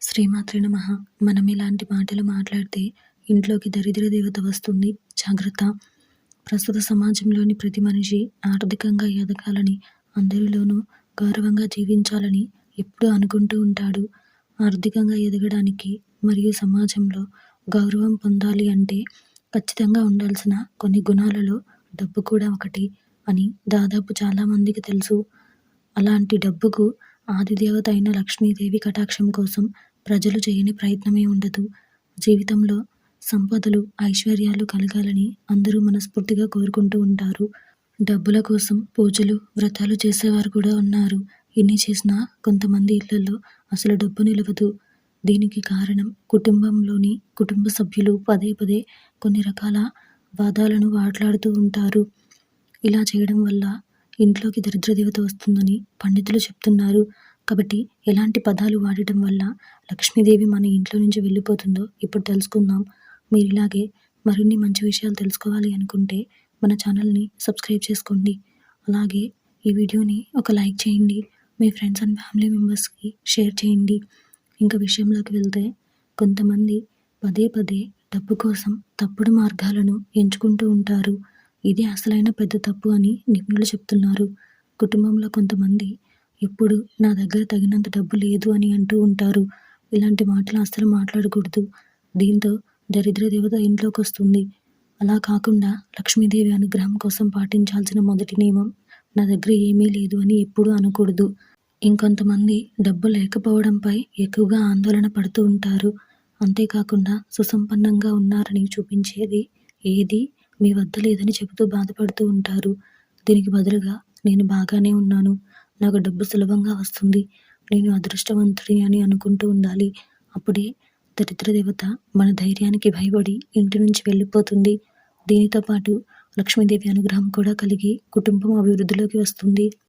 శ్రీమాత్రే నమః. మనం ఇలాంటి మాటలు మాట్లాడితే ఇంట్లోకి దరిద్ర దేవత వస్తుంది. జాగ్రత్త. ప్రస్తుత సమాజంలోని ప్రతి మనిషి ఆర్థికంగా ఎదగాలని, అందరిలోనూ గౌరవంగా జీవించాలని ఎప్పుడూ అనుకుంటూ ఉంటాడు. ఆర్థికంగా ఎదగడానికి మరియు సమాజంలో గౌరవం పొందాలి అంటే ఖచ్చితంగా ఉండాల్సిన కొన్ని గుణాలలో డబ్బు కూడా ఒకటి అని దాదాపు చాలామందికి తెలుసు. అలాంటి డబ్బుకు ఆదిదేవత అయిన లక్ష్మీదేవి కటాక్షం కోసం ప్రజలు చేయని ప్రయత్నమే ఉండదు. జీవితంలో సంపదలు, ఐశ్వర్యాలు కలగాలని అందరూ మనస్ఫూర్తిగా కోరుకుంటూ ఉంటారు. డబ్బుల కోసం పూజలు, వ్రతాలు చేసేవారు కూడా ఉన్నారు. ఎన్ని చేసినా కొంతమంది ఇళ్లలో అసలు డబ్బు నిలవదు. దీనికి కారణం కుటుంబంలోని కుటుంబ సభ్యులు పదే పదే కొన్ని రకాల వాదాలను మాట్లాడుతూ ఉంటారు. ఇలా చేయడం వల్ల ఇంట్లోకి దరిద్ర దేవత వస్తుందని పండితులు చెప్తున్నారు. కాబట్టి ఎలాంటి పదాలు వాడటం వల్ల లక్ష్మీదేవి మన ఇంట్లో నుంచి వెళ్ళిపోతుందో ఇప్పుడు తెలుసుకుందాం. మీరు ఇలాగే మరిన్ని మంచి విషయాలు తెలుసుకోవాలి అనుకుంటే మన ఛానల్ని సబ్స్క్రైబ్ చేసుకోండి. అలాగే ఈ వీడియోని ఒక లైక్ చేయండి. మీ ఫ్రెండ్స్ అండ్ ఫ్యామిలీ మెంబర్స్కి షేర్ చేయండి. ఇంకా విషయంలోకి వెళ్తే కొంతమంది పదే పదే డబ్బు కోసం తప్పుడు మార్గాలను ఎంచుకుంటూ ఉంటారు. ఇది అసలైన పెద్ద తప్పు అని నిపుణులు చెప్తున్నారు. కుటుంబంలో కొంతమంది ఎప్పుడు నా దగ్గర తగినంత డబ్బు లేదు అని అంటూ ఉంటారు. ఇలాంటి మాటలు అస్సలు మాట్లాడకూడదు. దీంతో దరిద్ర దేవత ఇంట్లోకి వస్తుంది. అలా కాకుండా లక్ష్మీదేవి అనుగ్రహం కోసం పాటించాల్సిన మొదటి నియమం నా దగ్గర ఏమీ లేదు అని ఎప్పుడూ అనకూడదు. ఇంకొంతమంది డబ్బు లేకపోవడంపై ఎక్కువగా ఆందోళన పడుతూ ఉంటారు. అంతేకాకుండా సుసంపన్నంగా ఉన్నారని చూపించేది ఏది మీ వద్ద లేదని చెబుతూ బాధపడుతూ ఉంటారు. దీనికి బదులుగా నేను బాగానే ఉన్నాను, నాకు డబ్బు సులభంగా వస్తుంది, నేను అదృష్టవంతుడిని అని అనుకుంటూ ఉండాలి. అప్పుడే దరిద్ర దేవత మన ధైర్యానికి భయపడి ఇంటి నుంచి వెళ్ళిపోతుంది. దీనితో పాటు లక్ష్మీదేవి అనుగ్రహం కూడా కలిగి కుటుంబం అభివృద్ధిలోకి వస్తుంది.